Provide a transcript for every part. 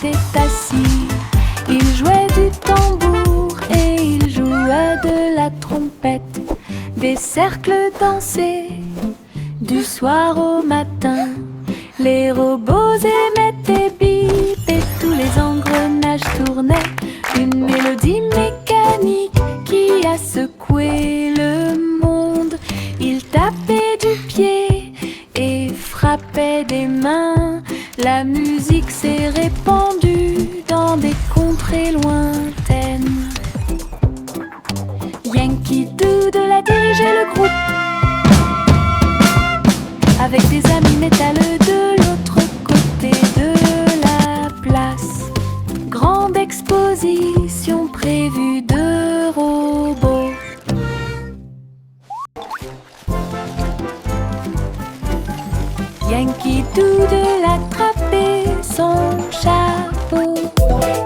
était assis. Il jouait du tambour et il jouait de la trompette. Des cercles dansaient du soir au matin. Les robots émettaient bip et tous les engrenages tournaient. Une mélodie mécanique qui a secoué le monde. Il tapait du pied et frappait des mains. La musique s'est répandue dans des contrées lointaines. Yankee Doodle a dirigé le groupe avec des amis métalleux de l'autre côté de la place. Grande exposition prévue de robots. Yankee Doodle attrapait son chapeau.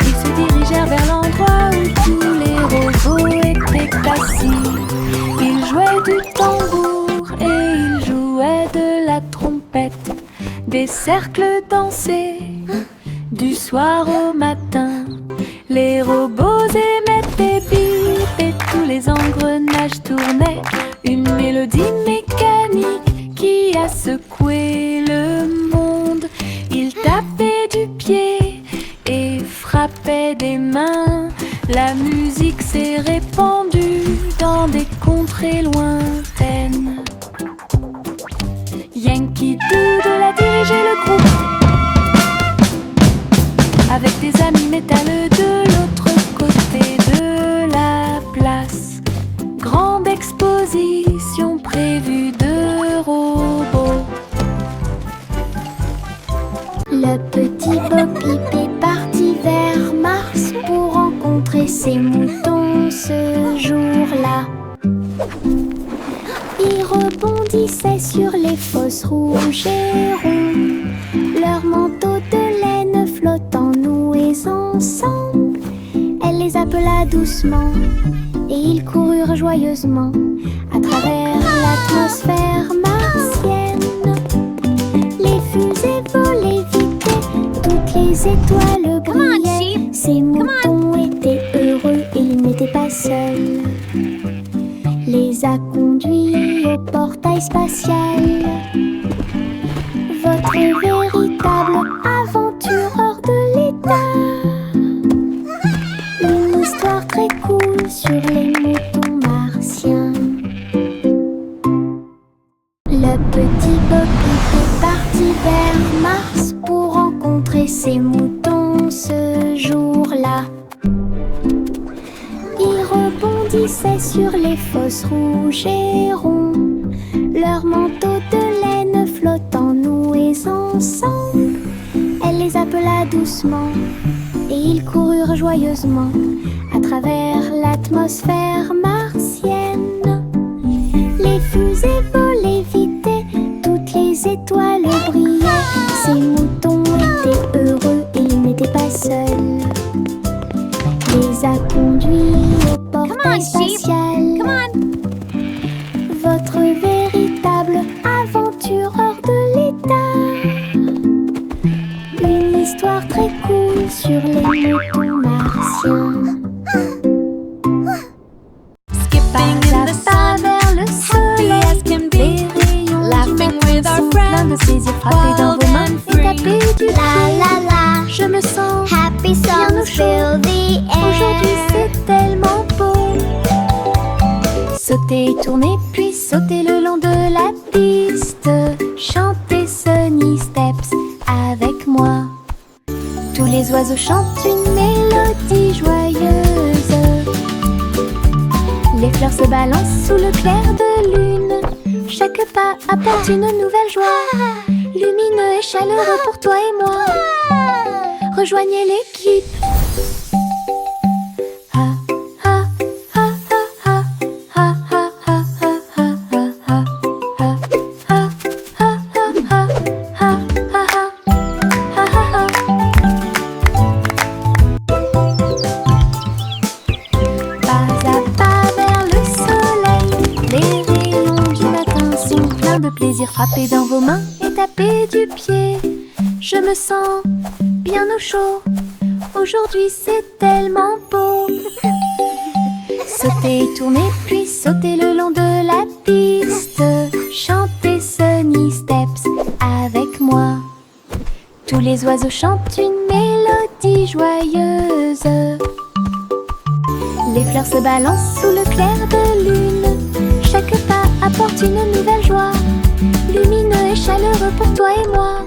Ils se dirigèrent vers l'endroit où tous les robots étaient assis. Ils jouaient du tambour et ils jouaient de la trompette. Des cercles dansaient du soir au matin. Les robots émettaient bip et tous les engrenages tournaient. Une mélodie mécanique qui a secoué le monde. Il tapait du pied et frappait des mains. La musique s'est répandue dans des contrées lointaines. Yankee Doodle a dirigé le groupe avec des amis métalleux de l'autre côté de la place. Grande exposition prévue de robots. Le petit Bo-Peep est parti vers Mars pour rencontrer ses moutons ce jour-là. Ils rebondissaient sur les fosses rouges et ronds, leurs manteaux de laine flottant noués ensemble. Elle les appela doucement et ils coururent joyeusement à travers l'atmosphère martienne. Les fusées volaient vite et toutes les étoiles brillaient. Ces moutons étaient heureux et ils n'étaient pas seuls. Les a conduits au portail spatial. Votre véritable aventureur de l'État. Une histoire très cool sur les moutons martiens. Le petit Bo-Peep est parti vers Mars pour rencontrer ses moutons ce jour-là. Ils rebondissaient sur les fosses rouges et ronds, leurs manteaux de laine flottant noués ensemble. Elle les appela doucement et ils coururent joyeusement à travers l'atmosphère martienne. Les fusées volaient vite et toutes les étoiles brillaient. Ces moutons étaient heureux et ils n'étaient pas seuls. Les a conduits au portail spatial. Votre véritable aventureur de l'État. Une histoire très cool sur les moutons martiens. Skipping in the sun vers le soleil, les rayons Laughing du with matin our sont pleins de plaisir. Frapper dans vos mains et taper du La la la, Je me sens happy bien au songs chaud. fill the air. Aujourd'hui c'est tellement beau. Sauter et tourner puis sauter le long de la piste. Chanter Sunny Steps avec moi. Tous les oiseaux chantent une mélodie joyeuse. Les fleurs se balancent sous le clair de lune. Chaque pas apporte une nouvelle joie. Lumineux et chaleureux pour toi et moi. Rejoignez l'équipe. Plaisir, frapper dans vos mains et taper du pied. Je me sens bien au chaud. Aujourd'hui c'est tellement beau. Sautez, tournez, puis sautez le long de la piste. Chantez Sunny Steps avec moi. Tous les oiseaux chantent une mélodie joyeuse. Les fleurs se balancent sous le clair de lune. Chaque pas apporte une nouvelle joie. Lumineux et chaleureux pour toi et moi.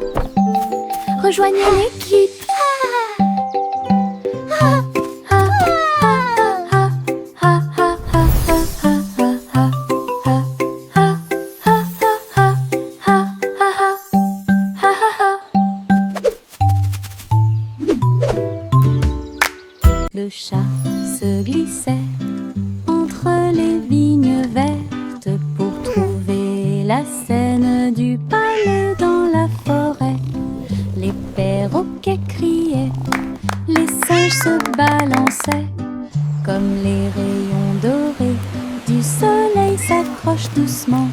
Rejoignez l'équipe. Le chat se glissait entre les vignes vertes pour trouver la scène du palais dans la forêt. Les perroquets criaient, les singes se balançaient, comme les rayons dorés du soleil s'accrochent doucement.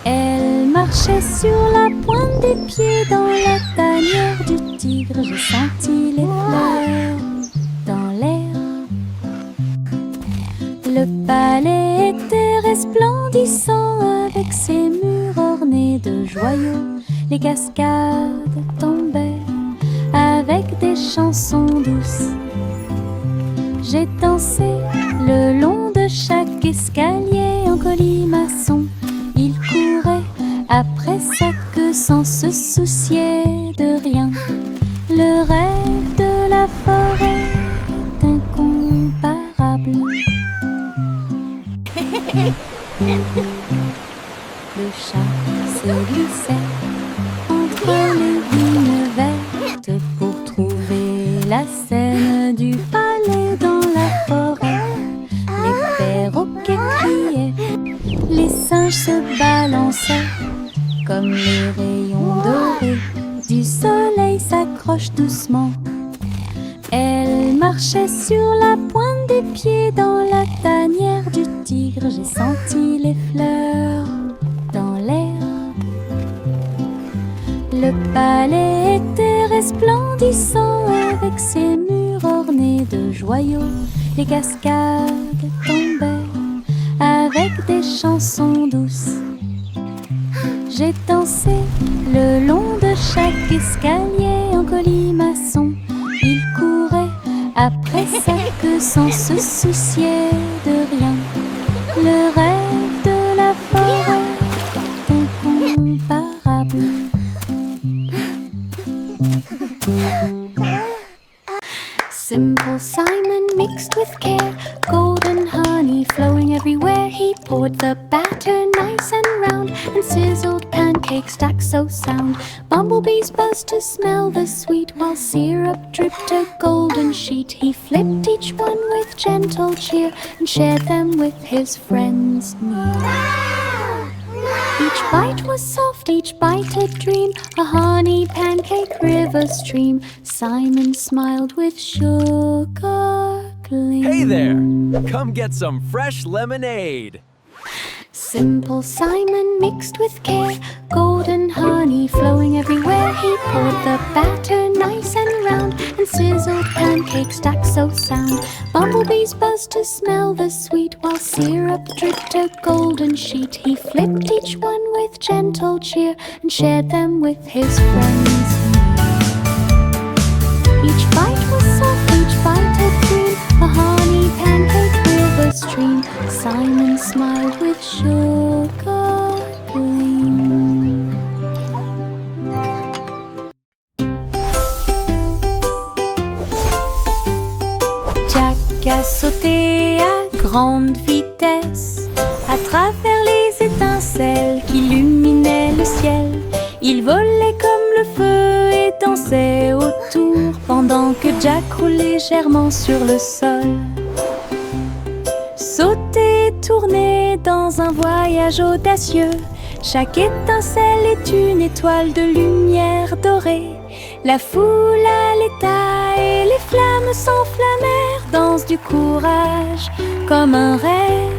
Elle marchait sur la pointe des pieds dans la tanière du tigre. J'ai senti les fleurs dans l'air. Le palais était resplendissant avec ses murs ornés de joyaux. Les cascades tombaient avec des chansons douces. J'ai dansé le long de chaque escalier en colimaçon. Il courait après sa queue sans se soucier de rien. Le rêve de la forêt est incomparable. Le chat se glissait entre les vignes vertes pour trouver la scène du palais dans la forêt. Les perroquets criaient, les singes se balançaient, comme les rayons dorés du soleil s'accrochent doucement. Elle marchait sur la pointe des pieds dans la tanière du tigre. J'ai senti les fleurs dans l'air. Le palais était resplendissant avec ses murs ornés de joyaux. Les cascades tombaient avec des chansons douces. J'ai dansé le long de chaque escalier en colimaçon. Il courait après sa queue sans se soucier de rien. Le rêve de la forêt est incomparable. Simple Simon mixed with care, golden honey flowing everywhere. He poured the batter nice and round, and sizzled pancakes stacked so sound. Bumblebees buzzed to smell the sweet, while syrup dripped a golden sheet. He flipped each one with gentle cheer, and shared them with his friends near. Each bite was soft, each bite a dream, a honey pancake river stream. Simon smiled with sugar gleam. Hey there! Come get some fresh lemonade! Simple Simon mixed with care, golden honey flowing everywhere. He poured the batter nice and round, and sizzled pancakes stacked so sound. Bumblebees buzzed to smell the sweet, while syrup dripped a golden sheet. He flipped each one with gentle cheer, and shared them with his friends. Each bite was soft, each bite a dream, a honey pancake river stream. Simon smiled with sugar gleam. Jack a sauté à grande vitesse à travers les étincelles qui illuminaient le ciel. Il volait comme le feu et dansait autour, pendant que Jack roule légèrement sur le sol. Sauter et tourner dans un voyage audacieux. Chaque étincelle est une étoile de lumière dorée. La foule à l'état et les flammes s'enflammèrent. Danse du courage comme un rêve.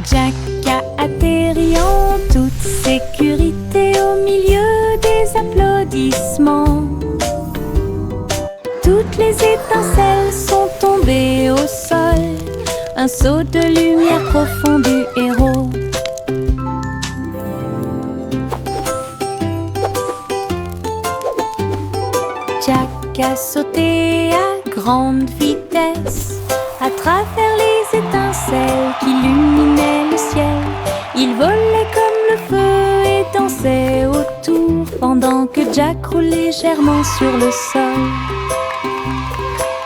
Jack a atterri en toute sécurité au milieu des applaudissements. étincelles sont tombées au sol. Un saut de lumière profond du héros. Jack a sauté à grande vitesse à travers les étincelles qui illuminaient le ciel. Il volait comme le feu et dansait autour pendant que Jack roulait légèrement sur le sol.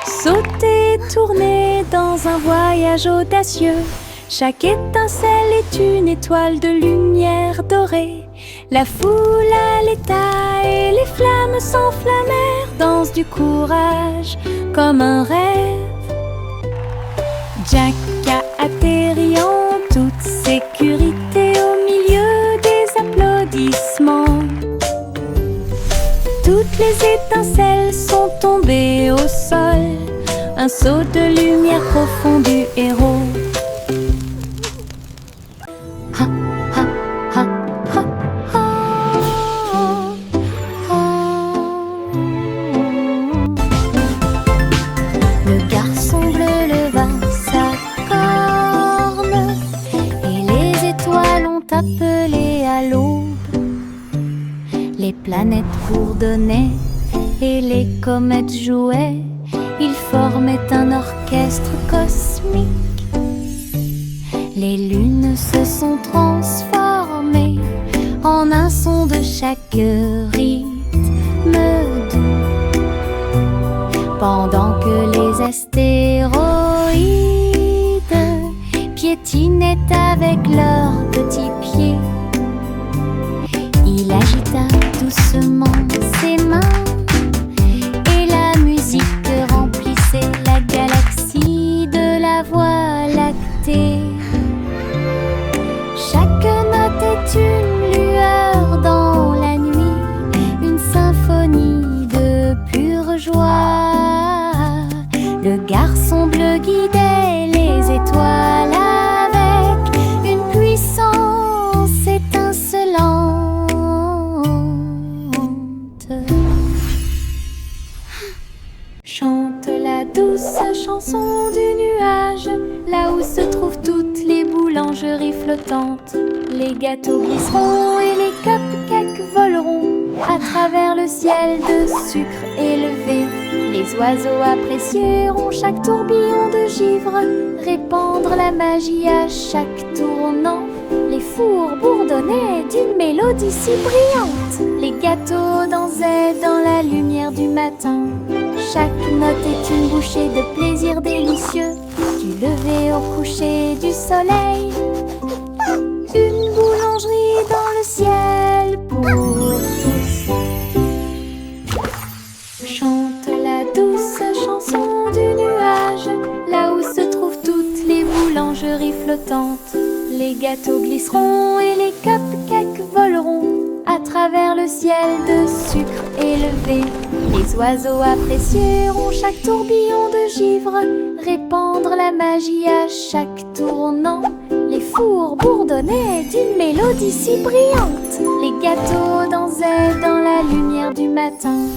Sauter, tourner dans un voyage audacieux. Chaque étincelle est une étoile de lumière dorée. La foule à l'état et les flammes s'enflammèrent. Danse du courage comme un rêve. Jack a atterri en toute sécurité au milieu des applaudissements. Toutes les étincelles sont tombées au sol. Un saut de lumière profond du héros. Ha, ha, ha, ha, ha, ha. Le garçon bleu leva sa corne et les étoiles ont appelé à l'aube. Les planètes bourdonnaient et les comètes jouaient. Ils formaient un orchestre cosmique. Les lunes se sont transformées en un son de chaque rythme doux. Pendant que les astéroïdes piétinaient avec leurs petits pieds, il agita doucement ses mains et la musique remplissait la galaxie de la Voie lactée. Chaque note est une lueur dans la nuit, une symphonie de pure joie. Le garçon bleu guidait les étoiles avec une puissance étincelante. Chante la douce chanson du nuage, là où se trouvent toutes les boulangeries flottantes. Les gâteaux glisseront et les cupcakes voleront à travers le ciel de sucre élevé. Les oiseaux apprécieront chaque tourbillon de givre, répandre la magie à chaque tournant. Les fours bourdonnaient d'une mélodie si brillante. Les gâteaux dansaient dans la lumière du matin. Chaque note est une bouchée de plaisir délicieux, du lever au coucher du soleil. Une boulangerie dans le ciel pour tous. Chante la douce chanson du nuage, là où se trouvent toutes les boulangeries flottantes. Les gâteaux glisseront et les cupcakes voleront à travers le ciel de sucre élevé. Les oiseaux apprécieront chaque tourbillon de givre, répandre la magie à chaque tournant. Les fours bourdonnaient d'une mélodie si brillante. Les gâteaux dansaient dans la lumière du matin.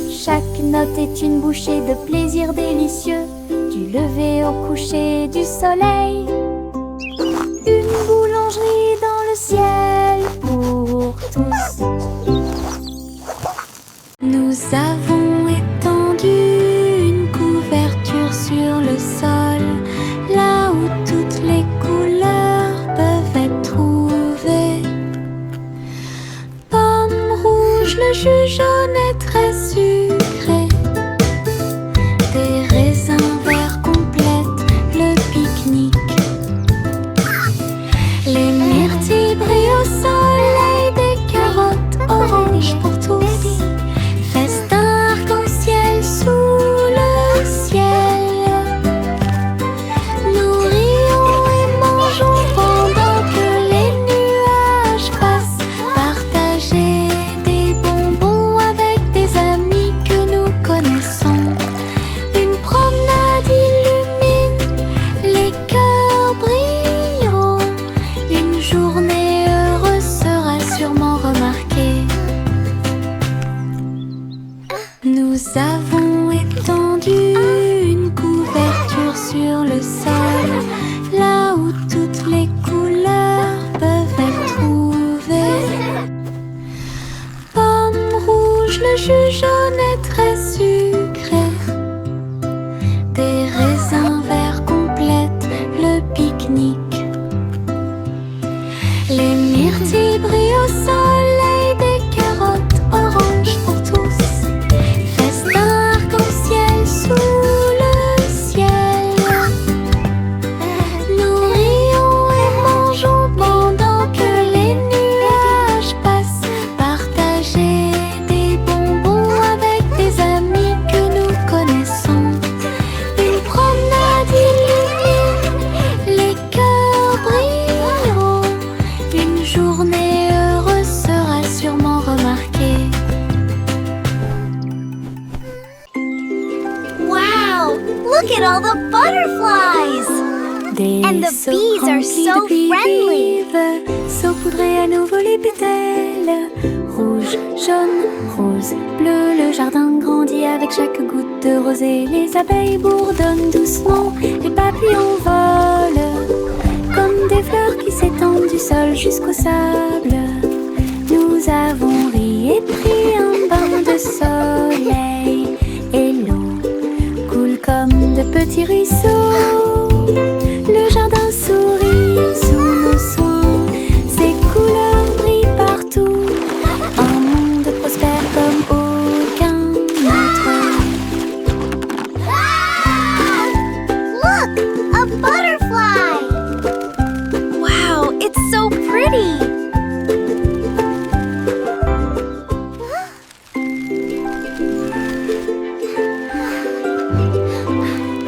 Chaque note est une bouchée de plaisir délicieux, du lever au coucher du soleil. Une boulangerie dans le ciel pour tous. Nous avons étendu une couverture sur le sol, là où toutes les couleurs peuvent être trouvées. Pomme rouge, le jus jaune est très sucré. Des raisins verts complètent le pique-nique. Les myrtilles brillent au soleil, des carottes oranges pour tous. Festin arc-en-ciel sous le ciel. Nous rions et mangeons pendant que les nuages passent. Partager des bonbons avec des amis que nous connaissons. Une promenade illumine, les cœurs brilleront. Une journée heureuse sera sûrement remarquée. Nous avons étendu sur le sol, là où toutes les couleurs peuvent être trouvées. Pomme rouge, le jus jaune est très sucré. Des raisins verts complètent le pique-nique. Les myrtilles brillent au soleil, des carottes oranges pour tous. Festin arc-en-ciel sous le ciel. Nous rions et mangeons pendant que les nuages passent. Partager des bonbons avec des amis que nous connaissons. Une promenade illumine, les cœurs brilleront. Une journée heureuse sera sûrement remarquée. Wow! Look at all the butterflies! Des And the seaux bees are remplis so de pluie friendly. vive, saupoudrer à nouveau les pétales. Rouge, jaune, rose, bleu, le jardin grandit avec chaque goutte de rosée. Les abeilles bourdonnent doucement, les papillons volent comme des fleurs qui s'étendent du sol jusqu'au sable. Nous avons ri et pris un bain de soleil, et l'eau coule comme de petits ruisseaux. Le jardin sourit sous nos soins, ses couleurs brillent partout. Un monde prospère comme aucun autre. Look! A butterfly! Wow, it's so pretty!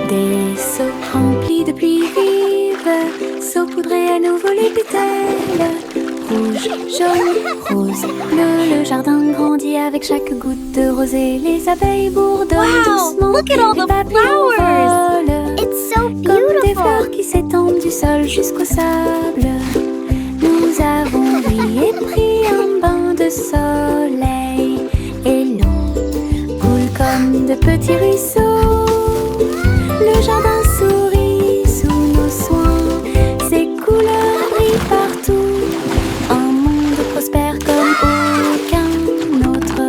Des seaux remplis de pluie vive, saupoudrer à nouveau les pétales. Rouge, jaune, rose, bleu, le jardin grandit avec chaque goutte de rosée. Les abeilles bourdonnent Wow, doucement, look at all les the papillons flowers. volent It's so comme des fleurs beautiful! qui s'étendent du sol jusqu'au sable. Nous avons ri et pris un bain de soleil, et l'eau coule comme de petits ruisseaux. Le jardin sourit sous nos soins, ses couleurs brillent partout. Un monde prospère comme aucun autre.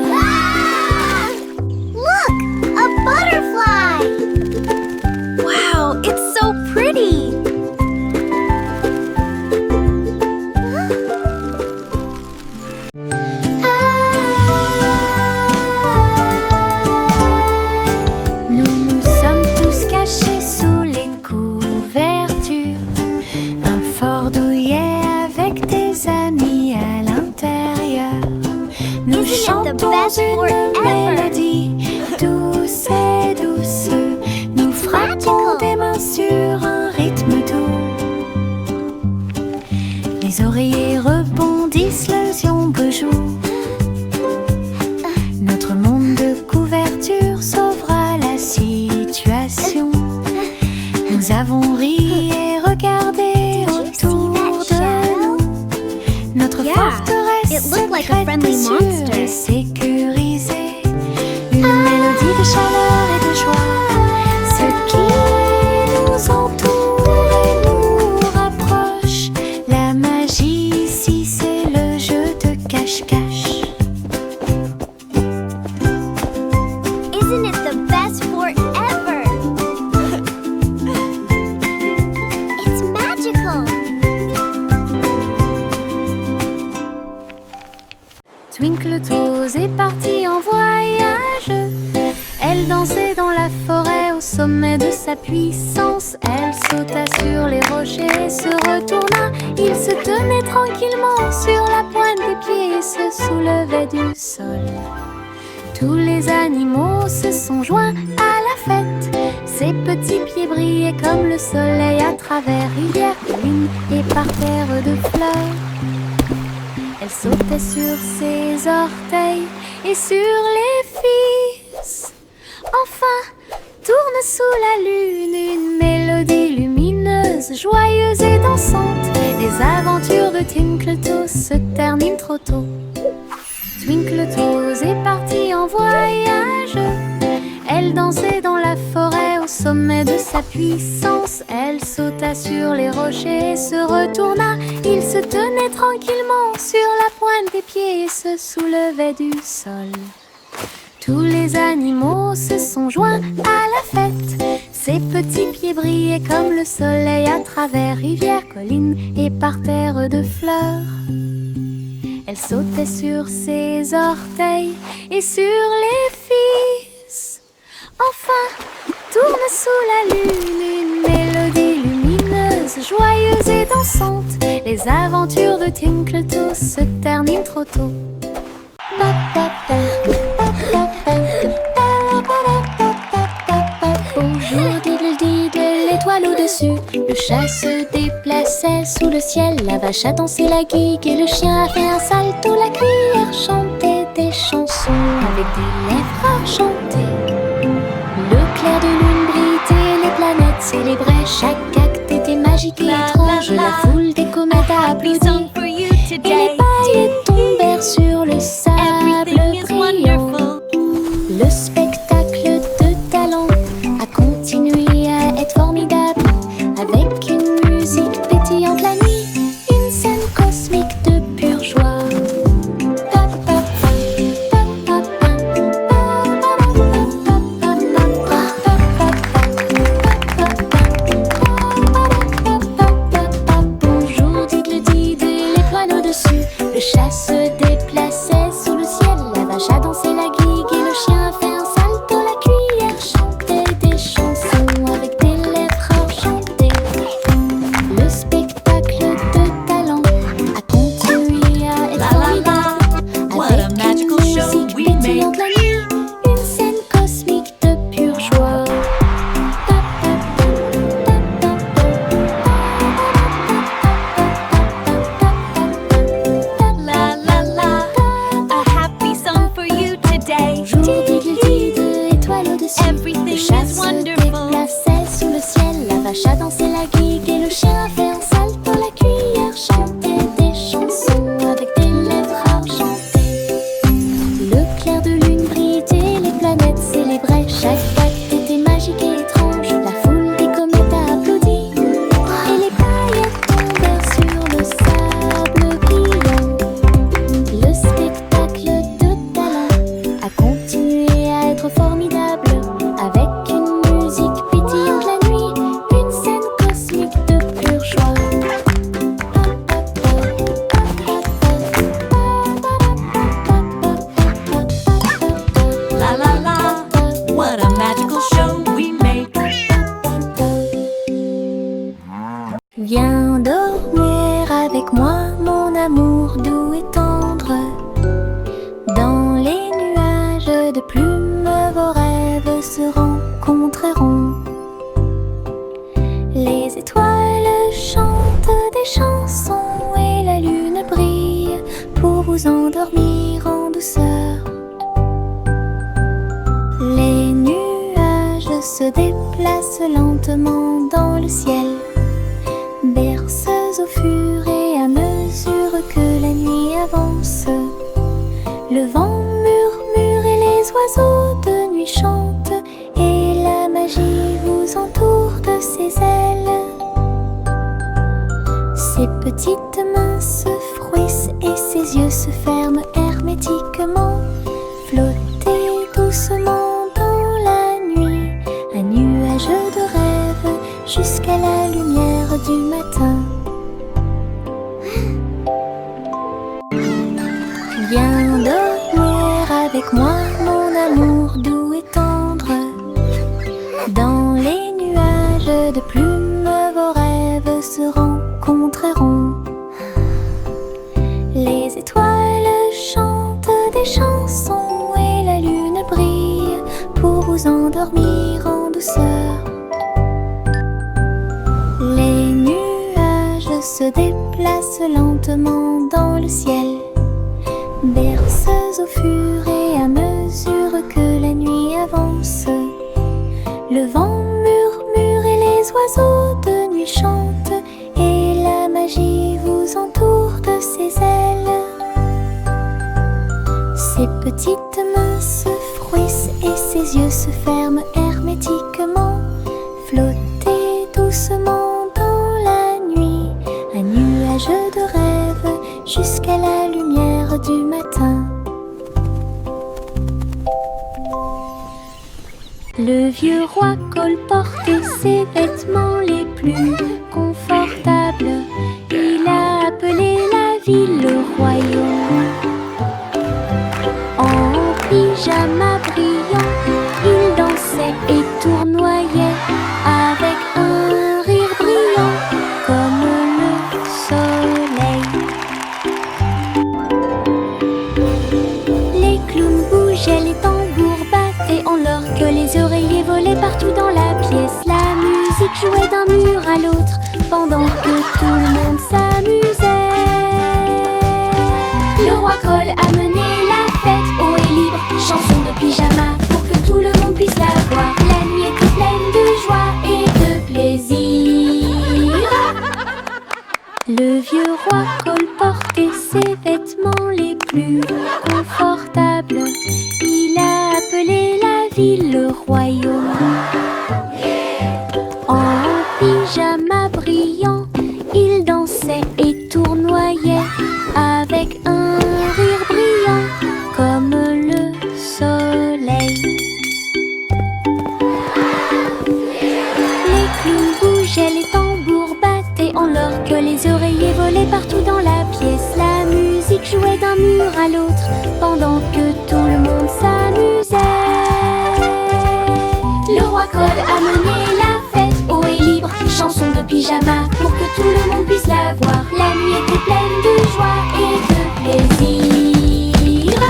Look! A butterfly! Wow, it's so pretty! Nous nous sommes tous cachés sous les couvertures. Un fort douillet avec des amis à l'intérieur. Nous Isn't it the chantons best une forever? mélodie douce et douce. Nous frappons Magical. des mains sur un rythme doux. Les oreillers rebondissent, les ombres jouent. Notre monde de couverture sauvera la situation. Nous avons ri et regardé Did you see autour that de shadow? nous. Notre Yeah, forteresse it looked like a secrète friendly sûre monster. et sécurisée. Une mélodie de chaleur et de joie. Ce qui nous entoure et nous rapproche. La magie ici, c'est le jeu de cache-cache. Isn't it the best forever? It's magical! Twinkle Toes est partie en voyage. Elle dansait dans la forêt au sommet de sa puissance. Elle sauta sur les rochers et se retourna. Il se tenait tranquillement sur la pointe des pieds et se soulevait du sol. Tous les animaux se sont joints à la fête. Ses petits pieds brillaient comme le soleil à travers rivières, collines et parterres de fleurs. Elle sautait sur ses orteils et sur les fils. Enfin, tourne sous la lune une mélodie lumineuse, joyeuse et dansante. Les aventures de Twinkle Toes se terminent trop tôt. Twinkle Toes est partie en voyage. Elle dansait dans la forêt au sommet de sa puissance. puissance. Elle sauta sur les rochers et se retourna. Il se tenait tranquillement sur la pointe des pieds et se soulevait du sol. Tous les animaux se sont joints à la fête. Ses petits pieds brillaient comme le soleil à travers rivières, collines et parterres de fleurs. Elle sautait sur ses orteils et sur les fils. Enfin, tourne sous la lune une mélodie lumineuse, joyeuse et dansante. Les aventures de Twinkletoes se terminent trop tôt. Bonjour diddle-diddle, l'étoile au-dessus. Le chat se déplaçait sous le ciel. La vache a dansé la gigue et le chien a fait un salto. La cuillère chantait des chansons avec des lèvres enchantées. Le clair de lune brillait, les planètes célébraient. Chaque acte était magique et étrange. La foule des comètes a applaudi et les paillettes tombèrent sur le sable brillant. Le spectacle de talent a continué à être formidable, avec une musique pétillante la nuit, une scène cosmique de pure joie. Bonjour diddle-diddle, l'étoile au-dessus. Le chat se déplaçait sous le ciel. La vache a dansé la gigue et le chien a fait un salto. La cuillère chantait des chansons avec des lèvres enchantées. Le spectacle de talent a continué à être formidable, avec une musique pétillante la nuit, une scène cosmique de pure joie. La la la, a happy song for you today. Bonjour diddle-diddle, étoile au-dessus. Everything Le chat is se wonderful. déplaçait sous le ciel. La vache a dansé la gigue et le chien a fait un salto. La cuillère chantait des chansons avec des lèvres enchantées. Le clair de lune brillait, les planètes célébraient. Chaque acte était magique et étrange. La foule des comètes a applaudi et les paillettes tombèrent sur le sable brillant. Le spectacle de talent a continué à être formidable, avec une musique pétillante la nuit, une scène cosmique de pure joie. La la la, what a magical show we make. Viens dormir avec moi, mon amour doux et tendre. Dans les nuages de plumes, vos rêves se rencontreront. Les étoiles chantent des chansons et la lune brille pour vous endormir en douceur. Les nuages se déplacent lentement dans le ciel, berceuses au fur et à mesure que la nuit avance. Le vent murmure et les oiseaux de nuit chantent, et la magie vous entoure de ses ailes. Ses petites mains se frouissent et ses yeux se ferment hermétiquement. Flottez doucement dans la nuit, un nuage de rêve jusqu'à la lumière du matin. Viens dormir avec moi, mon amour doux et tendre. Dans les nuages de plumes, vos rêves se rencontreront. Les étoiles chantent des chansons et la lune brille pour vous endormir en douceur. Les nuages se déplacent lentement dans le ciel, berceuses au fur et à mesure que la nuit avance. Le vent murmure et les oiseaux de nuit chantent, et la magie vous entoure de ses ailes. Ses petites mains se frouissent et ses yeux se ferment hermétiquement. Flottez doucement dans la nuit, un nuage de rêve jusqu'à la lumière du matin. Le vieux roi colportait ses vêtements les plus confortables. Il a appelé la ville le royaume. En pyjama brillant, il dansait et tournoyait avec un rire brillant comme le soleil. Les clowns bougeaient, les tambours battaient en l'orgue, les oreillers volaient partout dans la pièce. La musique jouait d'un mur à l'autre pendant que tout le monde s'amusait. Le roi Cole a mené la fête haut et libre, chanson de pyjama pour que tout le monde puisse la voir. La nuit était pleine de joie et de plaisir. Le vieux roi Cole portait ses vêtements les plus confortables. Il a appelé la ville le royaume. En pyjama brillant, il dansait et tournoyait avec un rire brillant comme le soleil. Les clowns bougeaient, les tambours battaient en l'orgue, les oreillers volaient partout dans la pièce. La musique jouait d'un mur à l'autre pendant que tout le monde s'amusait. Le roi Cole a mené la fête haut et libre, chanson de pyjama pour que tout le monde puisse la voir. La nuit était pleine de joie et de plaisir.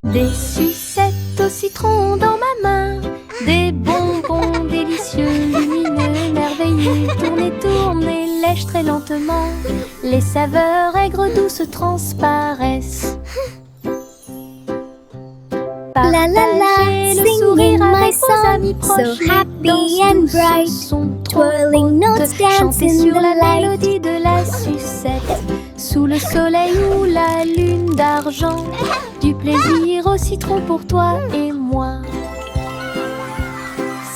Des sucettes au citron dans ma main, des bonbons délicieux, lumineux, merveilleux. Tournez, tournez, lèche très lentement. Les saveurs aigres douces transparaissent. La la la, Partagez le singing sourire my avec vos song, amis proches. so happy and bright, Twirling twirling notes chantez dancing sur the la light. mélodie de la sucette, sous le soleil ou la lune d'argent. Du plaisir au citron pour toi et moi.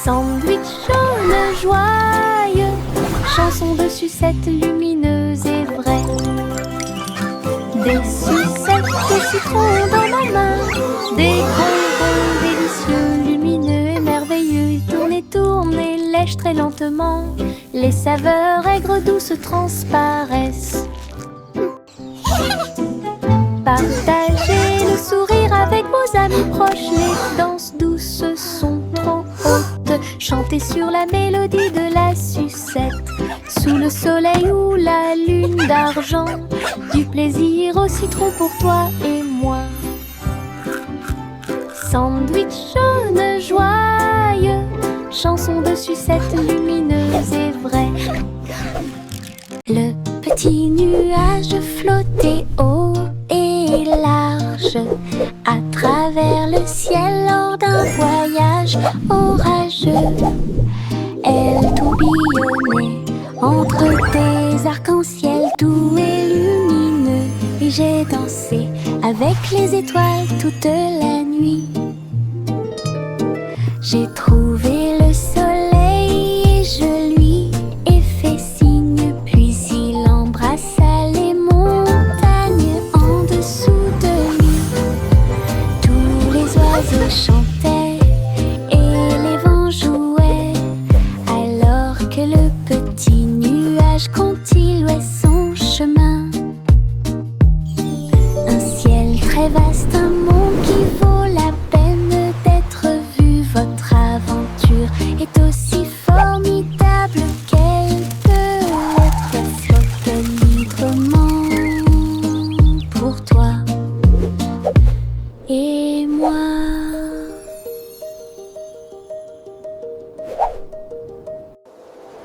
Sandwich jaune joyeux, chanson de sucette lumineuse et vraie. Des sucettes de citron dans ma main, des bonbons délicieux, lumineux et merveilleux. Tournez, tournez, lèche très lentement. Les saveurs aigres douces transparaissent. Partagez le sourire avec vos amis proches. Les danses douces sont trop hautes. Chantez sur la mélodie de la sucette, sous le soleil ou la lune d'argent. Du plaisir au citron pour toi et moi. Sandwich jaune joyeux, chanson de sucette lumineuse et vraie. Le petit nuage flottait haut et large à travers le ciel lors d'un voyage orageux. Elle tourbillonnait entre des arcs-en-ciel doux et lumineux, et j'ai dansé avec les étoiles toute la nuit. J'ai trouvé le soleil et je lui ai fait signe, puis il embrassa les montagnes en dessous de lui. Tous les oiseaux chantaient et les vents jouaient, alors que le petit nuage continuait son chemin. Un ciel très vaste, un monde qui vaut la peine d'être vu. Votre aventure est aussi formidable qu'elle peut être. Flotte librement pour toi et moi.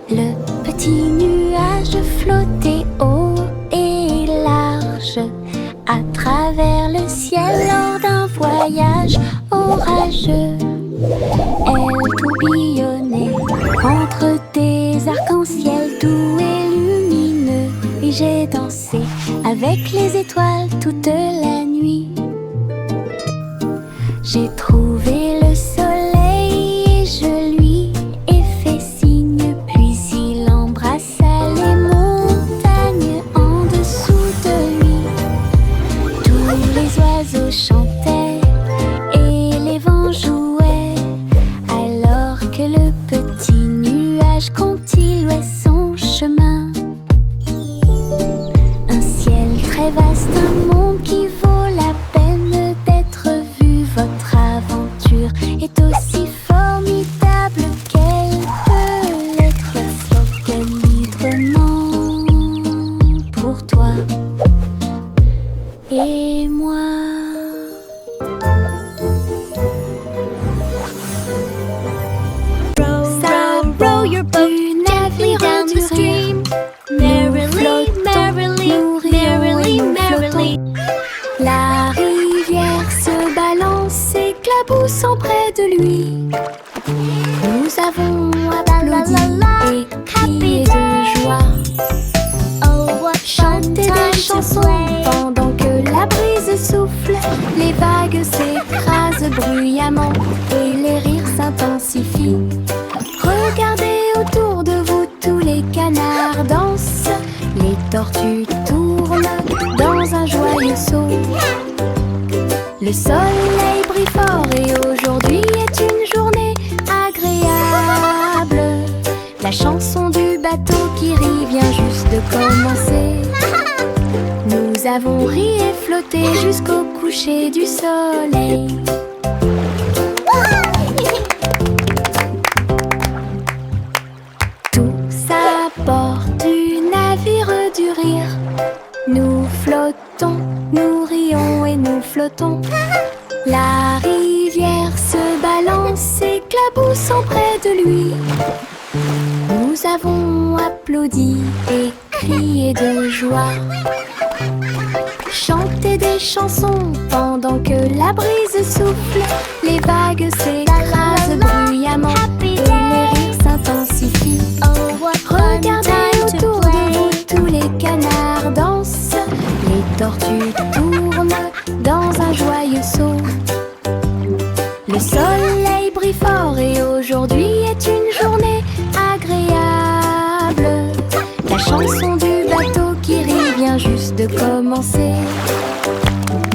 Le petit nuage flottait haut et large à travers le ciel lors d'un voyage orageux. Elle tourbillonnait entre des arcs-en-ciel doux et lumineux, et j'ai dansé avec les étoiles toute la nuit. J'ai trouvé le soleil et je lui ai fait signe, puis s'éclaboussant près de lui. Nous avons applaudi et crié de joie, chanté des chansons pendant que la brise souffle. Les vagues s'écrasent bruyamment et les rires s'intensifient. Regardez autour de vous, tous les canards dansent. Les tortues tournent dans un joyeux saut. Le soleil brille fort et aujourd'hui est une journée agréable. La chanson du bateau qui rit vient juste de commencer. Nous avons ri et flotté jusqu'au coucher du soleil. Tous à bord du navire du rire, nous flottons, nous rions et nous flottons. La rivière se balance, éclaboussant près de lui. Nous avons applaudi et crié de joie, chanté des chansons pendant que la brise souffle. Les vagues s'écrasent bruyamment et les rires s'intensifient. Regardez autour de vous, tous les canards dansent. Les tortues tournent dans un joyeux saut. Le soleil brille fort et aujourd'hui est une journée agréable. La chanson du bateau qui rit vient juste de commencer.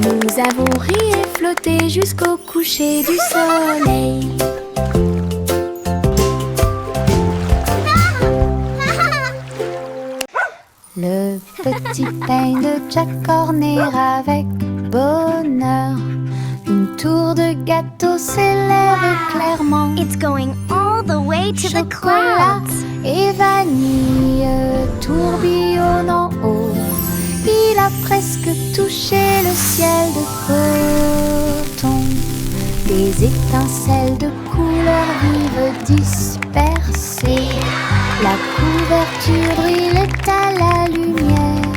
Nous avons ri et flotté jusqu'au coucher du soleil. Le petit pain de Jack Horner avec bonheur. Une tour de gâteau s'élève clairement. It's going all the way to the Chocolat clouds. et vanille tourbillonnant haut. Il a presque touché le ciel de coton. Des étincelles de couleurs vives dispersées. La couverture brillait à la lumière.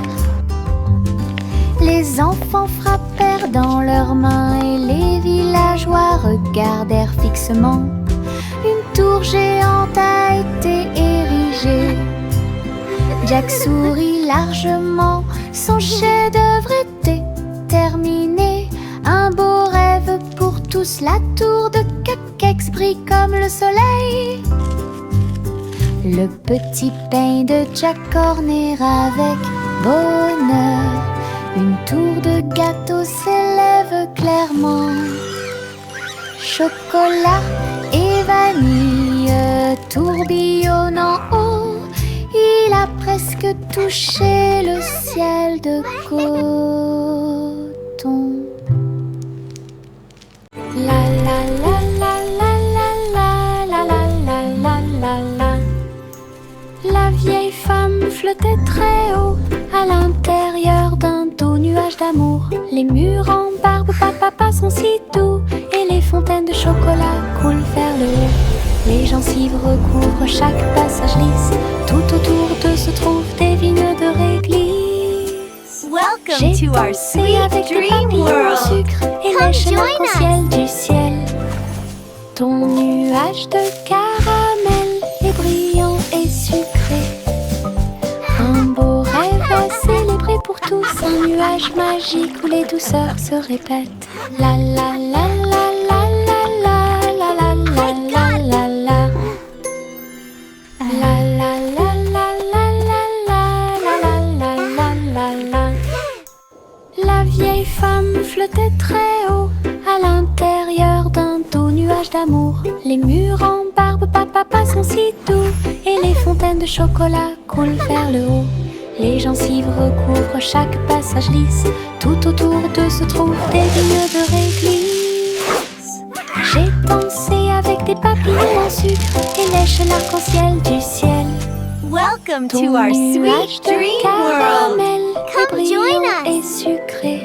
Les enfants frappèrent dans leurs mains et les villageois regardèrent fixement. Une tour géante a été érigée. Jack sourit largement, son chef-d'œuvre était terminé. Un beau rêve pour tous, la tour de Cupcakes brille comme le soleil. Le petit pain de Jack Horner avec bonheur. Une tour de gâteau s'élève clairement. Chocolat et vanille tourbillonnant haut. Il a presque touché le ciel de coton. La la la la la la la la la la la la. La vieille femme flottait très haut à l'intérieur d'un doux nuage d'amour. Les murs en barbe papa sont si doux et les fontaines de chocolat coulent vers le haut. Les gencives recouvrent chaque passage lisse. Tout autour d'eux se trouvent des vignes de réglisse. Welcome to our sweet avec des dream papillons au world. sucre et Come lèche join l'arc-en-ciel du ciel. Ton nuage de caramel est brillant et sucré. Un beau rêve à célébrer pour tous. Un nuage magique où les douceurs se répètent. La la la la la la la la la la la la la. La la la la la la la la la la la la. La vieille femme flottait très haut à l'intérieur d'un doux nuage d'amour. Les murs en barbe papa sont si doux et les fontaines de chocolat coulent vers le haut. Les gencives recouvrent chaque passage lisse. Tout autour d'eux se trouvent des vignes de réglisse. J'ai dansé avec des papillons en sucre et lèche l'arc-en-ciel du ciel. Welcome Ton to our nuage sweet de dream world. caramel est Come join brillant us. et sucré.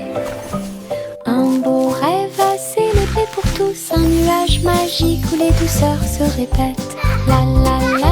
Un beau rêve à célébrer pour tous. Un nuage magique où les douceurs se répètent. La la la